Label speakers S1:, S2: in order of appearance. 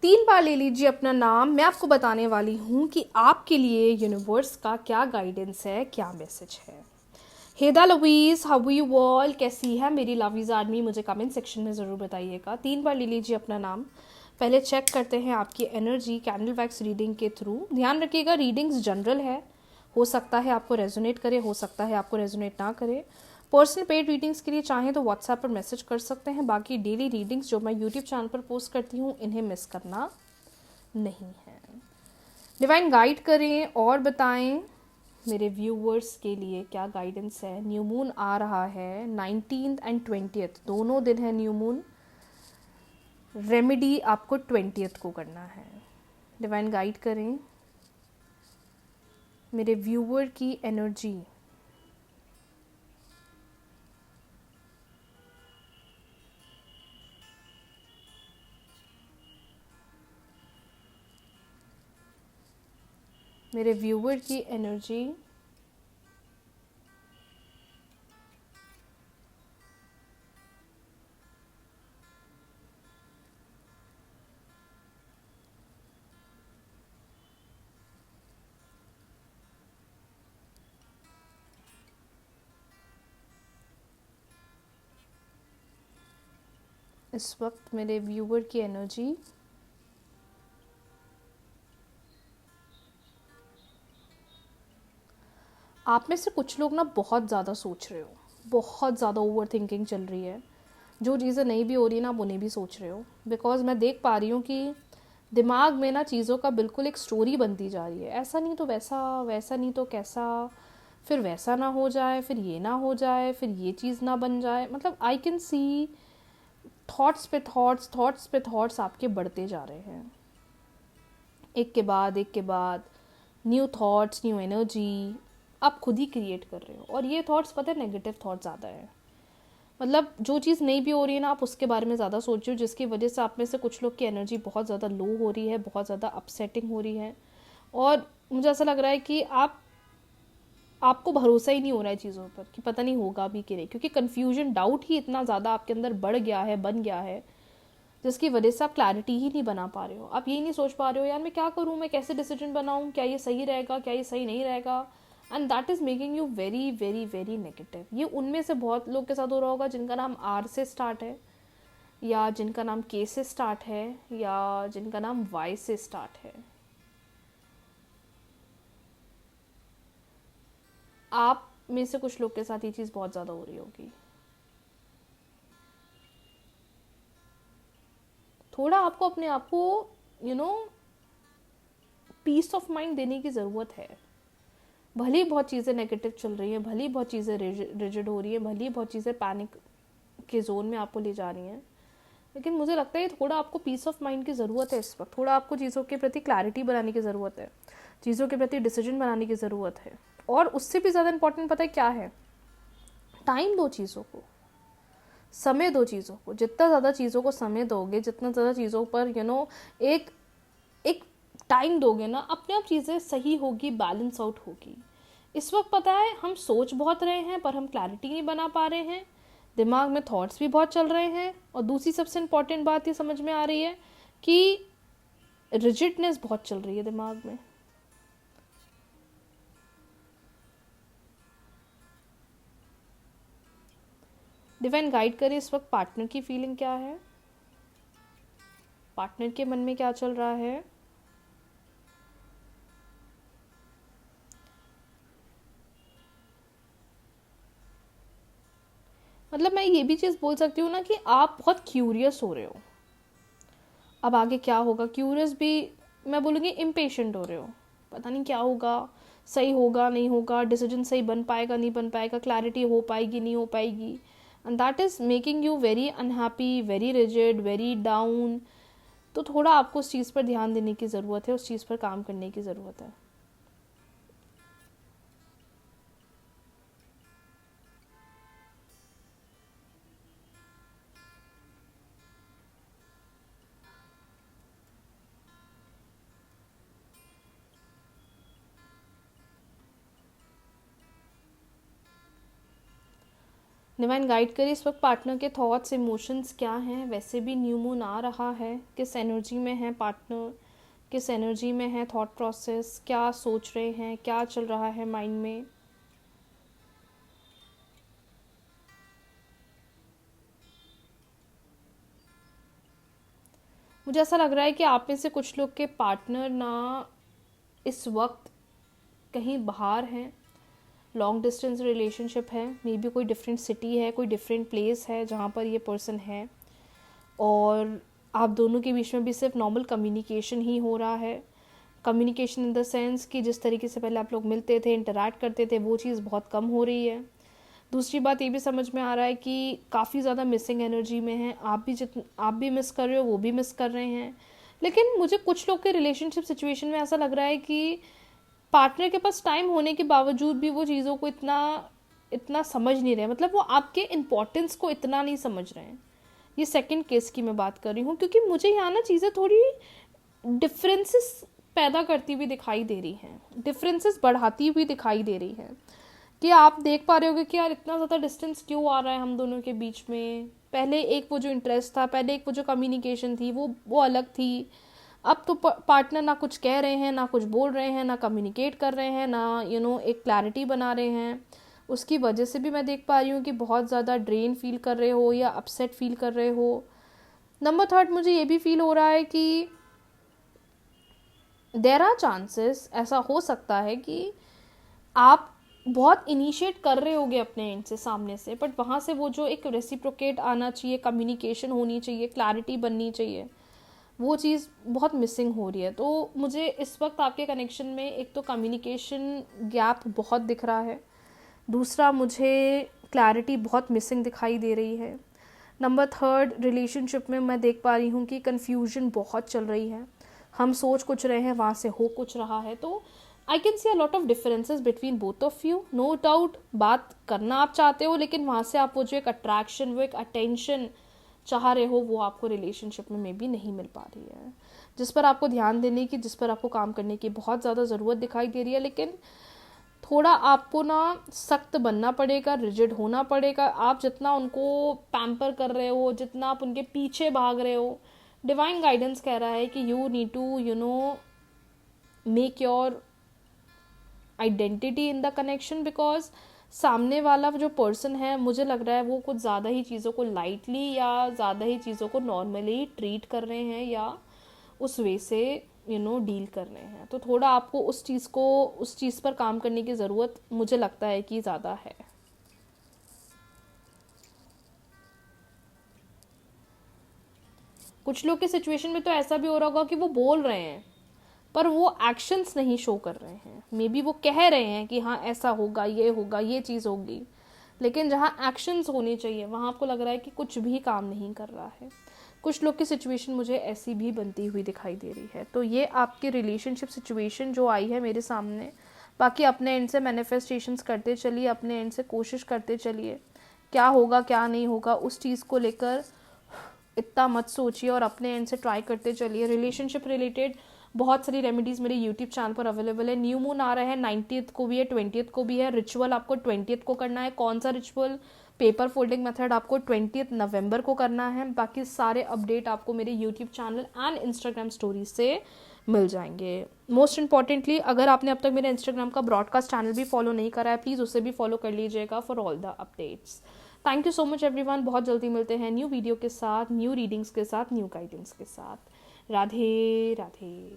S1: 3 बार ले लीजिए अपना नाम। मैं आपको बताने वाली हूँ कि आपके लिए यूनिवर्स का क्या गाइडेंस है, क्या मैसेज है। हेदा लवीज, हाउ यू ऑल, कैसी है मेरी लवीज आर्मी, मुझे कमेंट सेक्शन में ज़रूर बताइएगा। 3 बार ले लीजिए अपना नाम। पहले चेक करते हैं आपकी एनर्जी कैंडल वैक्स रीडिंग के थ्रू। ध्यान रखिएगा रीडिंग्स जनरल है, हो सकता है आपको रेजोनेट करे, हो सकता है आपको रेजोनेट ना करे। पर्सनल पेड रीडिंग्स के लिए चाहें तो व्हाट्सएप पर मैसेज कर सकते हैं। बाकी डेली रीडिंग्स जो मैं यूट्यूब चैनल पर पोस्ट करती हूँ, इन्हें मिस करना नहीं है। डिवाइन गाइड करें और बताएं मेरे व्यूवर्स के लिए क्या गाइडेंस है। न्यू मून आ रहा है 19 एंड 20, दोनों दिन है न्यू मून। रेमेडी आपको 20 को करना है। डिवाइन गाइड करें मेरे व्यूवर की एनर्जी। मेरे व्यूवर की एनर्जी इस वक्त मेरे व्यूवर की एनर्जी आप में से कुछ लोग ना बहुत ज़्यादा सोच रहे हो, बहुत ज़्यादा ओवर थिंकिंग चल रही है। जो चीज़ें नहीं भी हो रही ना, आप उन्हें भी सोच रहे हो। बिकॉज मैं देख पा रही हूँ कि दिमाग में ना चीज़ों का बिल्कुल एक स्टोरी बनती जा रही है। ऐसा नहीं तो वैसा, वैसा नहीं तो कैसा, फिर वैसा ना हो जाए, फिर ये ना हो जाए, फिर ये चीज़ ना बन जाए। मतलब आई कैन सी थॉट्स पे थॉट्स, थॉट्स पे थॉट्स आपके बढ़ते जा रहे हैं, एक के बाद एक के बाद। न्यू थॉट्स, न्यू एनर्जी आप खुद ही क्रिएट कर रहे हो। और ये थॉट्स पता है नेगेटिव थॉट्स ज़्यादा है। मतलब जो चीज़ नहीं भी हो रही है ना, आप उसके बारे में ज़्यादा सोच रहे हो, जिसकी वजह से आप में से कुछ लोग की एनर्जी बहुत ज़्यादा लो हो रही है, बहुत ज़्यादा अपसेटिंग हो रही है। और मुझे ऐसा लग रहा है कि आपको भरोसा ही नहीं हो रहा है चीज़ों पर कि पता नहीं होगा भी कि नहीं, क्योंकि कन्फ्यूजन, डाउट ही इतना ज़्यादा आपके अंदर बढ़ गया है, बन गया है, जिसकी वजह से आप क्लैरिटी ही नहीं बना पा रहे हो। आप यही नहीं सोच पा रहे हो यार मैं क्या करूँ, मैं कैसे डिसीजन बनाऊँ, क्या ये सही रहेगा, क्या ये सही नहीं रहेगा। And that is making you very very very negative. ये उनमें से बहुत लोग के साथ हो रहा होगा जिनका नाम आर से स्टार्ट है, या जिनका नाम के से स्टार्ट है, या जिनका नाम वाई से स्टार्ट है। आप में से कुछ लोग के साथ ये चीज़ बहुत ज़्यादा हो रही होगी। थोड़ा आपको अपने आप को you know peace of mind देने की ज़रूरत है। भले ही बहुत चीज़ें नेगेटिव चल रही हैं, भले ही बहुत चीज़ें रिजिड हो रही हैं, भले ही बहुत चीज़ें पैनिक के जोन में आपको ले जा रही हैं, लेकिन मुझे लगता है थोड़ा आपको पीस ऑफ माइंड की ज़रूरत है इस वक्त। थोड़ा आपको चीज़ों के प्रति क्लैरिटी बनाने की ज़रूरत है, चीज़ों के प्रति डिसीजन बनाने की ज़रूरत है। और उससे भी ज़्यादा इंपॉर्टेंट पता है क्या है? टाइम दो चीज़ों को, समय दो चीज़ों को। जितना ज़्यादा चीज़ों को समय दोगे, जितना ज़्यादा चीज़ों पर एक एक टाइम दोगे ना, अपने आप चीज़ें सही होगी, बैलेंस आउट होगी। इस वक्त पता है हम सोच बहुत रहे हैं पर हम क्लैरिटी नहीं बना पा रहे हैं, दिमाग में थॉट्स भी बहुत चल रहे हैं। और दूसरी सबसे इम्पॉर्टेंट बात ये समझ में आ रही है कि रिजिडनेस बहुत चल रही है दिमाग में। डिवाइन गाइड करे इस वक्त पार्टनर की फीलिंग क्या है, पार्टनर के मन में क्या चल रहा है। मतलब मैं ये भी चीज़ बोल सकती हूँ ना कि आप बहुत क्यूरियस हो रहे हो, अब आगे क्या होगा। क्यूरियस भी मैं बोलूँगी, इम्पेशेंट हो रहे हो, पता नहीं क्या होगा, सही होगा नहीं होगा, डिसीजन सही बन पाएगा नहीं बन पाएगा, क्लैरिटी हो पाएगी नहीं हो पाएगी। And that is making you very unhappy, very rigid, very down. तो थोड़ा आपको उस चीज़ पर ध्यान देने की ज़रूरत है, उस चीज़ पर काम करने की ज़रूरत है। डिवाइन गाइड करिए इस वक्त पार्टनर के थॉट्स इमोशंस क्या हैं। वैसे भी न्यू मून आ रहा है, किस एनर्जी में है पार्टनर, किस एनर्जी में है, थॉट प्रोसेस क्या सोच रहे हैं, क्या चल रहा है माइंड में। मुझे ऐसा लग रहा है कि आप में से कुछ लोग के पार्टनर ना इस वक्त कहीं बाहर हैं, लॉन्ग डिस्टेंस रिलेशनशिप है, मे बी कोई डिफरेंट सिटी है, कोई डिफरेंट प्लेस है जहाँ पर ये पर्सन है, और आप दोनों के बीच में भी सिर्फ नॉर्मल कम्युनिकेशन ही हो रहा है। कम्युनिकेशन इन द सेंस कि जिस तरीके से पहले आप लोग मिलते थे, इंटरैक्ट करते थे, वो चीज़ बहुत कम हो रही है। दूसरी बात ये भी समझ में आ रहा है कि काफ़ी ज़्यादा मिसिंग एनर्जी में है, आप भी मिस कर रहे हो, वो भी मिस कर रहे हैं। लेकिन मुझे कुछ लोग के रिलेशनशिप सिचुएशन में ऐसा लग रहा है कि पार्टनर के पास टाइम होने के बावजूद भी वो चीज़ों को इतना इतना समझ नहीं रहे, मतलब वो आपके इम्पोर्टेंस को इतना नहीं समझ रहे हैं। ये सेकंड केस की मैं बात कर रही हूँ, क्योंकि मुझे यहाँ ना चीज़ें थोड़ी डिफरेंसेस पैदा करती हुई दिखाई दे रही हैं, डिफरेंसेस बढ़ाती हुई दिखाई दे रही हैं, कि आप देख पा रहे होगे कि यार इतना ज़्यादा डिस्टेंस क्यों आ रहा है हम दोनों के बीच में। पहले एक वो जो इंटरेस्ट था, पहले एक वो जो कम्युनिकेशन थी, वो अलग थी। अब तो पार्टनर ना कुछ कह रहे हैं, ना कुछ बोल रहे हैं, ना कम्युनिकेट कर रहे हैं, ना एक क्लैरिटी बना रहे हैं। उसकी वजह से भी मैं देख पा रही हूँ कि बहुत ज़्यादा ड्रेन फील कर रहे हो या अपसेट फील कर रहे हो। नंबर थर्ड, मुझे ये भी फील हो रहा है कि देयर आर चांसेस, ऐसा हो सकता है कि आप बहुत इनिशिएट कर रहे होगे अपने एंड से, सामने से, बट वहाँ से वो जो एक रेसिप्रोकेट आना चाहिए, कम्युनिकेशन होनी चाहिए, क्लैरिटी बननी चाहिए, वो चीज़ बहुत मिसिंग हो रही है। तो मुझे इस वक्त आपके कनेक्शन में एक तो कम्युनिकेशन गैप बहुत दिख रहा है, दूसरा मुझे क्लैरिटी बहुत मिसिंग दिखाई दे रही है। नंबर थर्ड, रिलेशनशिप में मैं देख पा रही हूँ कि कन्फ्यूजन बहुत चल रही है, हम सोच कुछ रहे हैं, वहाँ से हो कुछ रहा है। तो I can see a lot of differences between both of you. No doubt बात करना आप चाहते हो, लेकिन वहाँ से आप वो जो एक अट्रैक्शन, वो एक अटेंशन चाह रहे हो, वो आपको रिलेशनशिप में भी नहीं मिल पा रही है, जिस पर आपको ध्यान देने की, जिस पर आपको काम करने की बहुत ज़्यादा ज़रूरत दिखाई दे रही है। लेकिन थोड़ा आपको ना सख्त बनना पड़ेगा, रिजिड होना पड़ेगा। आप जितना उनको पैम्पर कर रहे हो, जितना आप उनके पीछे भाग रहे हो, डिवाइन गाइडेंस कह रहा है कि you need to make your identity in the connection, because सामने वाला जो पर्सन है, मुझे लग रहा है वो कुछ ज़्यादा ही चीज़ों को लाइटली या ज़्यादा ही चीज़ों को नॉर्मली ट्रीट कर रहे हैं, या उस वे से डील कर रहे हैं। तो थोड़ा आपको उस चीज़ पर काम करने की ज़रूरत मुझे लगता है कि ज़्यादा है। कुछ लोग के सिचुएशन में तो ऐसा भी हो रहा होगा कि वो बोल रहे हैं पर वो एक्शंस नहीं शो कर रहे हैं। मे बी वो कह रहे हैं कि हाँ ऐसा होगा, ये चीज़ होगी, लेकिन जहाँ एक्शंस होनी चाहिए वहाँ आपको लग रहा है कि कुछ भी काम नहीं कर रहा है। कुछ लोग की सिचुएशन मुझे ऐसी भी बनती हुई दिखाई दे रही है। तो ये आपकी रिलेशनशिप सिचुएशन जो आई है मेरे सामने। बाकी अपने एंड से मैनिफेस्टेशंस करते चलिए, अपने एंड से कोशिश करते चलिए, क्या होगा क्या नहीं होगा उस चीज़ को लेकर इतना मत सोचिए, और अपने एंड से ट्राई करते चलिए। रिलेशनशिप रिलेटेड बहुत सारी रेमेडीज़ मेरे यूट्यूब चैनल पर अवेलेबल है। न्यू मून आ रहा है, 19th को भी है, 20th को भी है। रिचुअल आपको 20th को करना है। कौन सा रिचुअल, पेपर फोल्डिंग मेथड, आपको 20th नवंबर को करना है। बाकी सारे अपडेट आपको मेरे YouTube channel and Instagram story से मिल जाएंगे। मोस्ट इंपॉर्टेंटली, अगर आपने अब तक मेरे इंस्टाग्राम का ब्रॉडकास्ट चैनल भी फॉलो नहीं करा है, प्लीज़ उसे भी फॉलो कर लीजिएगा for all the updates. Thank you so much everyone. बहुत जल्दी मिलते हैं न्यू वीडियो के साथ, न्यू रीडिंग्स के साथ, न्यू गाइडेंस के साथ। राधे राधे।